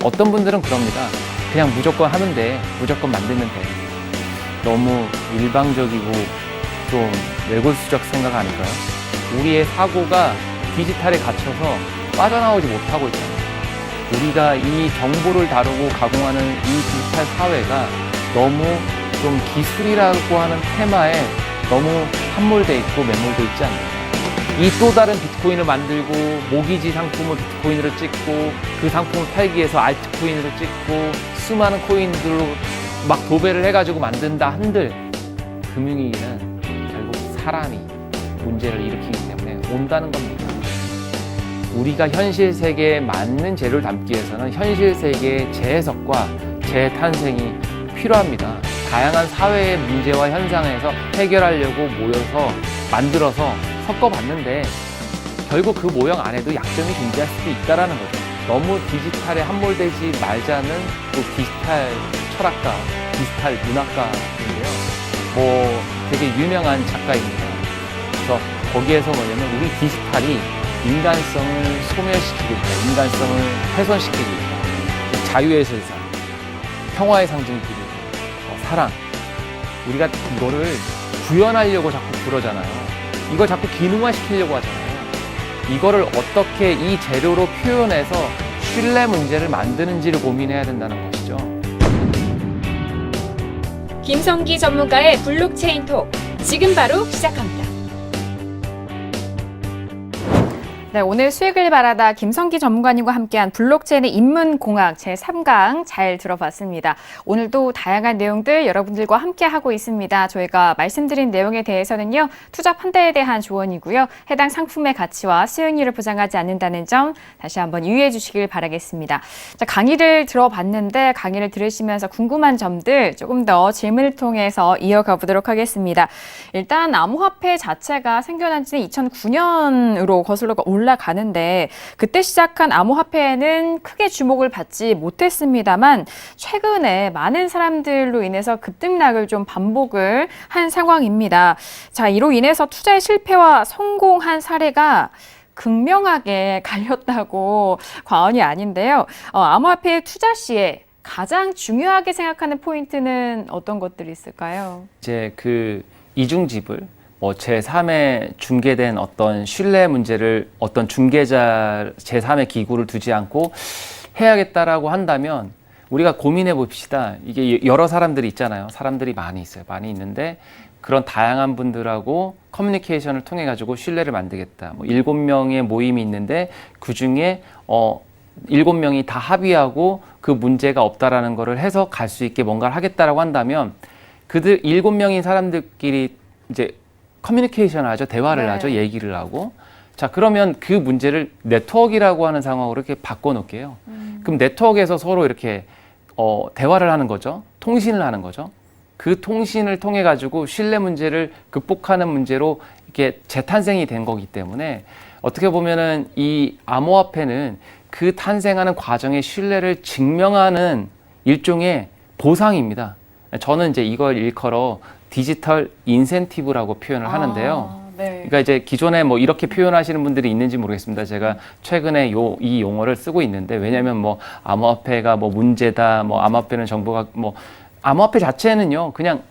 어떤 분들은 그럽니다. 그냥 무조건 하면 돼, 무조건 만들면 돼. 너무 일방적이고 좀 뇌골수적 생각 아닐까요? 우리의 사고가 디지털에 갇혀서 빠져나오지 못하고 있잖아요. 우리가 이 정보를 다루고 가공하는 이 디지털 사회가 너무 좀 기술이라고 하는 테마에 너무 함몰돼 있고 매몰돼 있지 않나요? 이 또 다른 비트코인을 만들고 모기지 상품을 비트코인으로 찍고 그 상품을 팔기 위해서 알트코인으로 찍고 수많은 코인들로 막 도배를 해가지고 만든다 한들 금융위기는 결국 사람이 문제를 일으키기 때문에 온다는 겁니다. 우리가 현실 세계에 맞는 재료를 담기 위해서는 현실 세계의 재해석과 재탄생이 필요합니다. 다양한 사회의 문제와 현상에서 해결하려고 모여서 만들어서 섞어봤는데 결국 그 모형 안에도 약점이 존재할 수도 있다라는 거죠. 너무 디지털에 함몰되지 말자는 또 디지털 철학가, 디지털 문학가인데요. 뭐 되게 유명한 작가입니다. 그래서 거기에서 뭐냐면 우리 디지털이 인간성을 소멸시키고 있다, 인간성을 훼손시키고 있다. 자유의 세상, 평화의 상징들이 사랑. 우리가 이거를 구현하려고 자꾸 그러잖아요. 이걸 자꾸 기능화시키려고 하잖아요. 이거를 어떻게 이 재료로 표현해서 신뢰 문제를 만드는지를 고민해야 된다는 것이죠. 김성기 전문가의 블록체인 톡 지금 바로 시작합니다. 네, 오늘 수익을 바라다 김성기 전문가님과 함께한 블록체인의 인문공학 제3강 잘 들어봤습니다. 오늘도 다양한 내용들 여러분들과 함께하고 있습니다. 저희가 말씀드린 내용에 대해서는요, 투자 판단에 대한 조언이고요. 해당 상품의 가치와 수익률을 보장하지 않는다는 점 다시 한번 유의해 주시길 바라겠습니다. 자, 강의를 들어봤는데 강의를 들으시면서 궁금한 점들 조금 더 질문을 통해서 이어가 보도록 하겠습니다. 일단 암호화폐 자체가 생겨난 지는 2009년으로 거슬러 올라가는데 그때 시작한 암호화폐는 크게 주목을 받지 못했습니다만 최근에 많은 사람들로 인해서 급등락을 좀 반복을 한 상황입니다. 자, 이로 인해서 투자의 실패와 성공한 사례가 극명하게 갈렸다고 과언이 아닌데요. 암호화폐 투자 시에 가장 중요하게 생각하는 포인트는 어떤 것들이 있을까요? 이제 그 이중지불, 뭐 제3의 중개된 어떤 신뢰 문제를 어떤 중개자 제3의 기구를 두지 않고 해야겠다라고 한다면 우리가 고민해 봅시다. 이게 여러 사람들이 있잖아요. 사람들이 많이 있어요. 많이 있는데 그런 다양한 분들하고 커뮤니케이션을 통해 가지고 신뢰를 만들겠다. 뭐 7명의 모임이 있는데 그중에 7명이 다 합의하고 그 문제가 없다라는 거를 해서 갈 수 있게 뭔가를 하겠다라고 한다면 그들 7명인 사람들끼리 이제 커뮤니케이션을 하죠. 대화를 하죠. 얘기를 하고. 자, 그러면 그 문제를 네트워크라고 하는 상황으로 이렇게 바꿔놓을게요. 그럼 네트워크에서 서로 이렇게 대화를 하는 거죠. 통신을 하는 거죠. 그 통신을 통해 가지고 신뢰 문제를 극복하는 문제로 이렇게 재탄생이 된 거기 때문에 어떻게 보면은 이 암호화폐는 그 탄생하는 과정의 신뢰를 증명하는 일종의 보상입니다. 저는 이제 이걸 일컬어 디지털 인센티브라고 표현을 하는데요. 네. 그러니까 이제 기존에 뭐 이렇게 표현하시는 분들이 있는지 모르겠습니다. 제가 최근에 이 용어를 쓰고 있는데 왜냐하면 뭐 암호화폐가 뭐 문제다, 뭐 암호화폐는 정보가 뭐 암호화폐 자체는요 그냥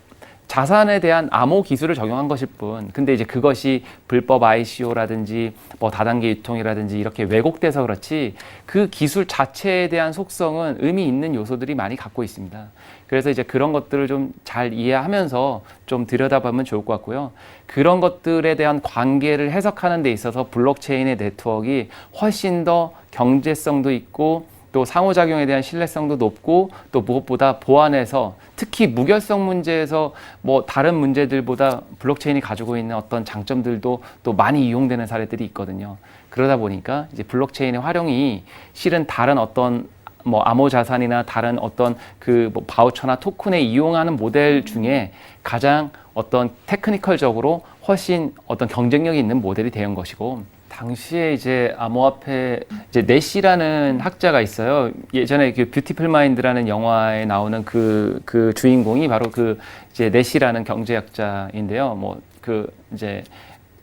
자산에 대한 암호 기술을 적용한 것일 뿐. 근데 이제 그것이 불법 ICO라든지 뭐 다단계 유통이라든지 이렇게 왜곡돼서 그렇지 그 기술 자체에 대한 속성은 의미 있는 요소들이 많이 갖고 있습니다. 그래서 이제 그런 것들을 좀 잘 이해하면서 좀 들여다보면 좋을 것 같고요. 그런 것들에 대한 관계를 해석하는 데 있어서 블록체인의 네트워크가 훨씬 더 경제성도 있고 또 상호작용에 대한 신뢰성도 높고 또 무엇보다 보안에서 특히 무결성 문제에서 뭐 다른 문제들보다 블록체인이 가지고 있는 어떤 장점들도 또 많이 이용되는 사례들이 있거든요. 그러다 보니까 이제 블록체인의 활용이 실은 다른 어떤 뭐 암호 자산이나 다른 어떤 그 뭐 바우처나 토큰에 이용하는 모델 중에 가장 어떤 테크니컬적으로 훨씬 어떤 경쟁력이 있는 모델이 된 것이고 당시에 이제 암호화폐 이제 내시라는 학자가 있어요. 예전에 그 뷰티풀 마인드라는 영화에 나오는 그 주인공이 바로 그 이제 내시라는 경제학자인데요. 뭐 그 이제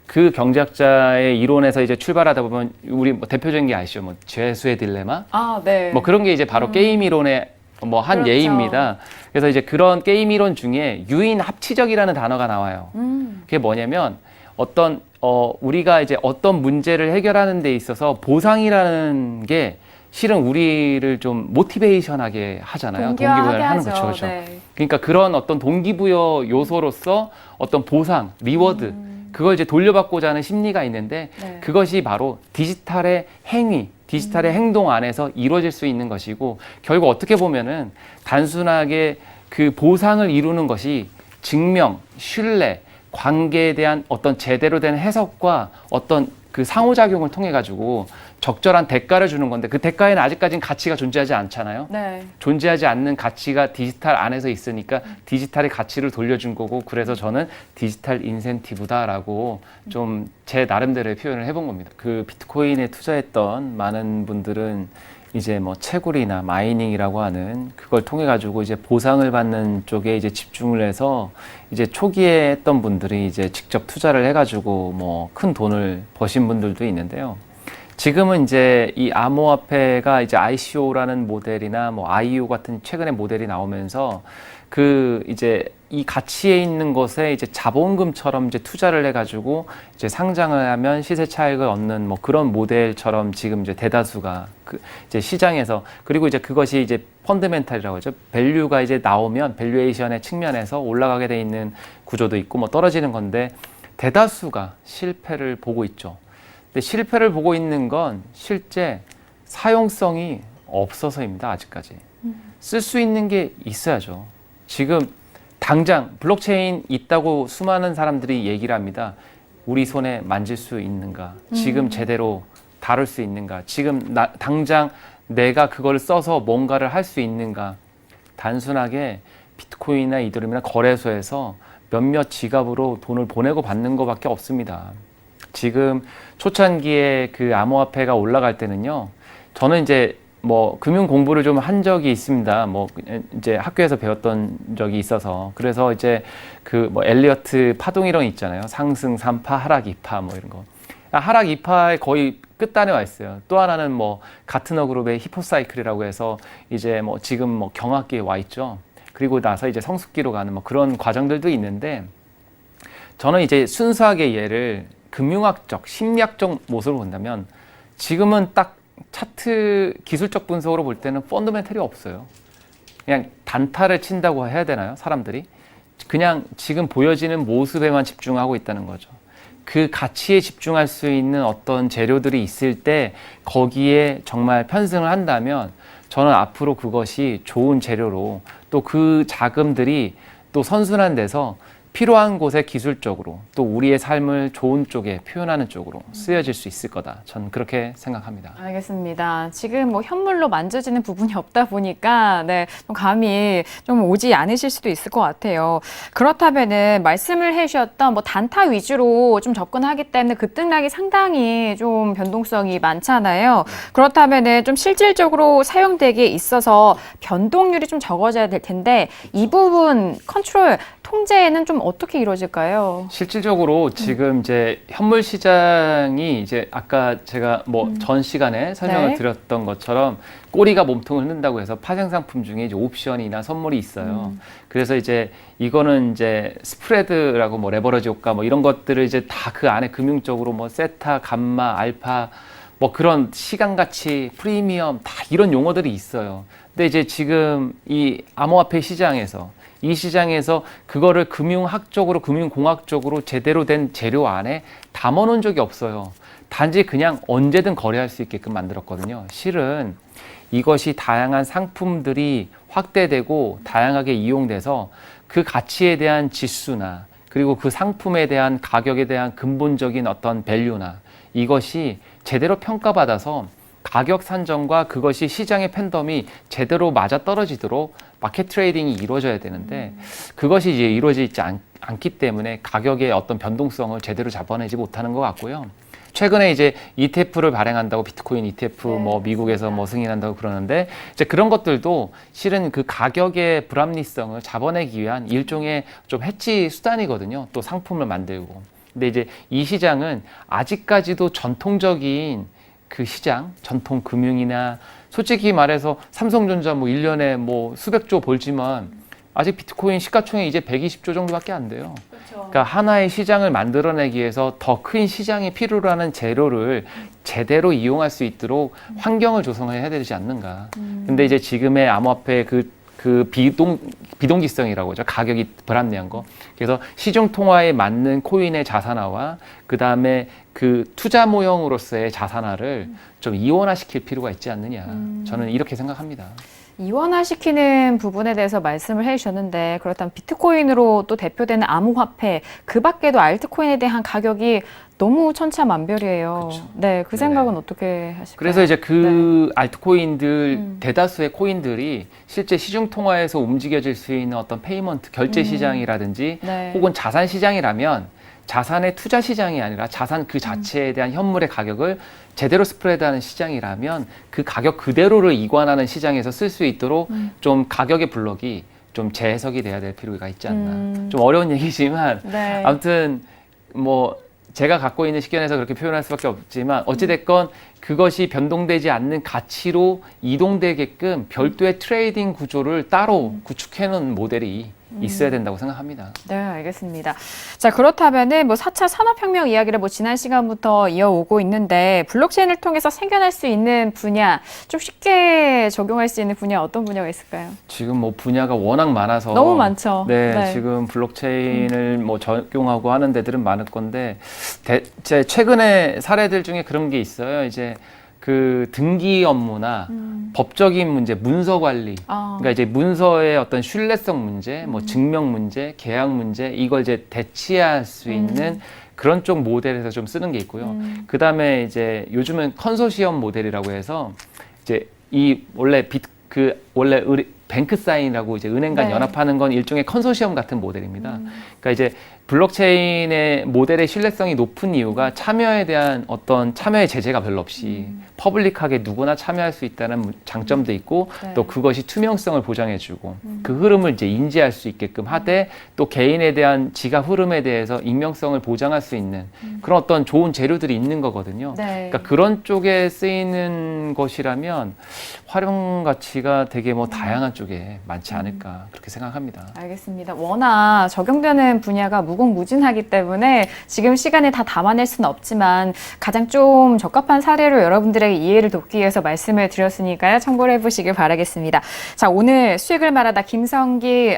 그 경제학자의 이론에서 이제 출발하다 보면 우리 뭐 대표적인 게 아시죠? 뭐 죄수의 딜레마? 네. 뭐 그런 게 이제 바로 게임 이론의 뭐 한 그렇죠. 예입니다. 그래서 이제 그런 게임 이론 중에 유인 합치적이라는 단어가 나와요. 그게 뭐냐면 어떤 우리가 이제 어떤 문제를 해결하는 데 있어서 보상이라는 게 실은 우리를 좀 모티베이션하게 하잖아요. 동기부여를 하는 거죠. 그렇죠. 네. 그러니까 그런 어떤 동기부여 요소로서 어떤 보상, 리워드 그걸 이제 돌려받고자 하는 심리가 있는데 네. 그것이 바로 디지털의 행위, 디지털의 행동 안에서 이루어질 수 있는 것이고 결국 어떻게 보면은 단순하게 그 보상을 이루는 것이 증명, 신뢰, 관계에 대한 어떤 제대로 된 해석과 어떤 그 상호작용을 통해 가지고 적절한 대가를 주는 건데 그 대가에는 아직까지는 가치가 존재하지 않잖아요. 네. 존재하지 않는 가치가 디지털 안에서 있으니까 디지털의 가치를 돌려준 거고 그래서 저는 디지털 인센티브다라고 좀 제 나름대로의 표현을 해본 겁니다. 그 비트코인에 투자했던 많은 분들은 이제 뭐 채굴이나 마이닝이라고 하는 그걸 통해 가지고 이제 보상을 받는 쪽에 이제 집중을 해서 이제 초기에 했던 분들이 이제 직접 투자를 해 가지고 뭐 큰 돈을 버신 분들도 있는데요. 지금은 이제 이 암호화폐가 이제 ICO라는 모델이나 뭐 IO 같은 최근의 모델이 나오면서 그 이제 이 가치에 있는 것에 이제 자본금처럼 이제 투자를 해가지고 이제 상장을 하면 시세 차익을 얻는 뭐 그런 모델처럼 지금 이제 대다수가 그 이제 시장에서 그리고 이제 그것이 이제 펀드멘탈이라고 하죠. 밸류가 이제 나오면 밸류에이션의 측면에서 올라가게 돼 있는 구조도 있고 뭐 떨어지는 건데 대다수가 실패를 보고 있죠. 근데 실패를 보고 있는 건 실제 사용성이 없어서입니다. 아직까지. 쓸 수 있는 게 있어야죠. 지금 당장 블록체인 있다고 수많은 사람들이 얘기를 합니다. 우리 손에 만질 수 있는가? 지금 제대로 다룰 수 있는가? 지금 당장 내가 그걸 써서 뭔가를 할 수 있는가? 단순하게 비트코인이나 이더리움이나 거래소에서 몇몇 지갑으로 돈을 보내고 받는 것밖에 없습니다. 지금 초창기에 그 암호화폐가 올라갈 때는요. 저는 이제 뭐 금융 공부를 좀 한 적이 있습니다. 뭐 이제 학교에서 배웠던 적이 있어서 그래서 이제 그 뭐 엘리어트 파동이론 있잖아요. 상승 3파, 하락 2파 뭐 이런 거. 하락 2파의 거의 끝단에 와 있어요. 또 하나는 뭐 가트너 그룹의 히포사이클이라고 해서 이제 뭐 지금 뭐 경합기에 와 있죠. 그리고 나서 이제 성숙기로 가는 뭐 그런 과정들도 있는데 저는 이제 순수하게 얘를 금융학적, 심리학적 모습을 본다면 지금은 딱 차트 기술적 분석으로 볼 때는 펀더멘털이 없어요. 그냥 단타를 친다고 해야 되나요? 사람들이? 그냥 지금 보여지는 모습에만 집중하고 있다는 거죠. 그 가치에 집중할 수 있는 어떤 재료들이 있을 때 거기에 정말 편승을 한다면 저는 앞으로 그것이 좋은 재료로 또 그 자금들이 또 선순환 돼서 필요한 곳에 기술적으로 또 우리의 삶을 좋은 쪽에 표현하는 쪽으로 쓰여질 수 있을 거다. 전 그렇게 생각합니다. 알겠습니다. 지금 뭐 현물로 만져지는 부분이 없다 보니까 네, 좀 감이 좀 오지 않으실 수도 있을 것 같아요. 그렇다면은 말씀을 해주셨던 뭐 단타 위주로 좀 접근하기 때문에 급등락이 상당히 좀 변동성이 많잖아요. 그렇다면은 좀 실질적으로 사용되기에 있어서 변동률이 좀 적어져야 될 텐데 이 부분 컨트롤 통제는 좀 어떻게 이루어질까요? 실질적으로 지금 이제 현물 시장이 이제 아까 제가 뭐 전 시간에 설명을 네. 드렸던 것처럼 꼬리가 몸통을 흔든다고 해서 파생 상품 중에 이제 옵션이나 선물이 있어요. 그래서 이제 이거는 이제 스프레드라고 뭐 레버러지 효과 뭐 이런 것들을 이제 다 그 안에 금융적으로 뭐 세타, 감마, 알파 뭐 그런 시간 가치, 프리미엄 다 이런 용어들이 있어요. 근데 이제 지금 이 암호화폐 시장에서 이 시장에서 그거를 금융학적으로, 금융공학적으로 제대로 된 재료 안에 담아놓은 적이 없어요. 단지 그냥 언제든 거래할 수 있게끔 만들었거든요. 실은 이것이 다양한 상품들이 확대되고 다양하게 이용돼서 그 가치에 대한 지수나 그리고 그 상품에 대한 가격에 대한 근본적인 어떤 밸류나 이것이 제대로 평가받아서 가격 산정과 그것이 시장의 팬덤이 제대로 맞아떨어지도록 마켓 트레이딩이 이루어져야 되는데 그것이 이제 이루어지지 않기 때문에 가격의 어떤 변동성을 제대로 잡아내지 못하는 것 같고요. 최근에 이제 ETF를 발행한다고 비트코인 ETF 뭐 미국에서 뭐 승인한다고 그러는데 이제 그런 것들도 실은 그 가격의 불합리성을 잡아내기 위한 일종의 좀 해치 수단이거든요. 또 상품을 만들고. 근데 이제 이 시장은 아직까지도 전통적인 그 시장, 전통 금융이나 솔직히 말해서 삼성전자 뭐 1년에 뭐 수백조 벌지만 아직 비트코인 시가총액 이제 120조 정도밖에 안 돼요. 그렇죠. 그러니까 하나의 시장을 만들어내기 위해서 더 큰 시장이 필요로 하는 재료를 제대로 이용할 수 있도록 환경을 조성해야 되지 않는가. 근데 이제 지금의 암호화폐 그 비동기성이라고 하죠. 가격이 불합리한 거. 그래서 시중 통화에 맞는 코인의 자산화와 그 다음에 그 투자 모형으로서의 자산화를 좀 이원화시킬 필요가 있지 않느냐. 저는 이렇게 생각합니다. 이원화시키는 부분에 대해서 말씀을 해주셨는데 그렇다면 비트코인으로 또 대표되는 암호화폐 그 밖에도 알트코인에 대한 가격이 너무 천차만별이에요. 그쵸. 네, 그 네네. 생각은 어떻게 하실까요? 그래서 이제 그 알트코인들 대다수의 코인들이 실제 시중 통화에서 움직여질 수 있는 어떤 페이먼트 결제 시장이라든지 네. 혹은 자산 시장이라면 자산의 투자 시장이 아니라 자산 그 자체에 대한 현물의 가격을 제대로 스프레드하는 시장이라면 그 가격 그대로를 이관하는 시장에서 쓸 수 있도록 좀 가격의 블록이 좀 재해석이 돼야 될 필요가 있지 않나. 좀 어려운 얘기지만 네. 아무튼 뭐 제가 갖고 있는 식견에서 그렇게 표현할 수밖에 없지만 어찌됐건 그것이 변동되지 않는 가치로 이동되게끔 별도의 트레이딩 구조를 따로 구축해 놓은 모델이 있어야 된다고 생각합니다. 네, 알겠습니다. 자, 그렇다면은 뭐 4차 산업혁명 이야기를 뭐 지난 시간부터 이어오고 있는데 블록체인을 통해서 생겨날 수 있는 분야, 좀 쉽게 적용할 수 있는 분야 어떤 분야가 있을까요? 지금 뭐 분야가 워낙 많아서 너무 많죠. 네, 지금 블록체인을 뭐 적용하고 하는 데들은 많을 건데 제 최근에 사례들 중에 그런 게 있어요. 이제 그 등기 업무나 법적인 문제, 문서 관리. 그러니까 이제 문서의 어떤 신뢰성 문제, 뭐 증명 문제, 계약 문제 이걸 이제 대치할 수 있는 그런 쪽 모델에서 좀 쓰는 게 있고요. 그다음에 이제 요즘은 컨소시엄 모델이라고 해서 이제 이 원래 원래 뱅크 사인이라고 이제 은행 간 네. 연합하는 건 일종의 컨소시엄 같은 모델입니다. 그러니까 이제 블록체인의 모델의 신뢰성이 높은 이유가 참여에 대한 어떤 참여의 제재가 별로 없이 퍼블릭하게 누구나 참여할 수 있다는 장점도 있고 네. 또 그것이 투명성을 보장해주고 그 흐름을 이제 인지할 수 있게끔 하되 또 개인에 대한 지갑 흐름에 대해서 익명성을 보장할 수 있는 그런 어떤 좋은 재료들이 있는 거거든요. 네. 그러니까 그런 쪽에 쓰이는 것이라면 활용 가치가 되게 뭐 다양한 쪽에 많지 않을까 그렇게 생각합니다. 알겠습니다. 워낙 적용되는 분야가 무궁무진하기 때문에 지금 시간에 다 담아낼 수는 없지만 가장 좀 적합한 사례로 여러분들에게 이해를 돕기 위해서 말씀을 드렸으니까요. 참고를 해보시길 바라겠습니다. 자, 오늘 수익을 말하다 김성기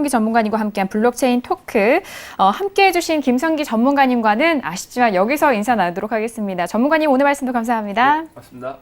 전문가님과 함께한 블록체인 토크 함께 해주신 김성기 전문가님과는 아쉽지만 여기서 인사 나누도록 하겠습니다. 전문가님 오늘 말씀도 감사합니다. 맞습니다.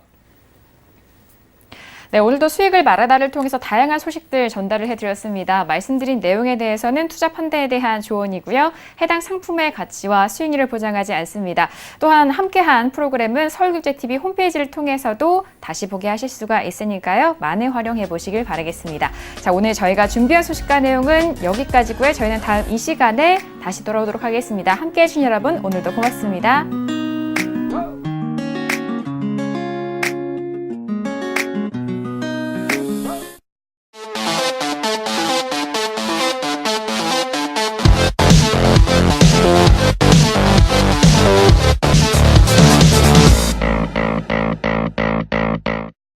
네, 오늘도 수익을 말하다를 통해서 다양한 소식들 전달을 해드렸습니다. 말씀드린 내용에 대해서는 투자 판단에 대한 조언이고요. 해당 상품의 가치와 수익률을 보장하지 않습니다. 또한 함께한 프로그램은 서울국제TV 홈페이지를 통해서도 다시 보게 하실 수가 있으니까요. 많이 활용해 보시길 바라겠습니다. 자, 오늘 저희가 준비한 소식과 내용은 여기까지고요. 저희는 다음 이 시간에 다시 돌아오도록 하겠습니다. 함께해 주신 여러분 오늘도 고맙습니다.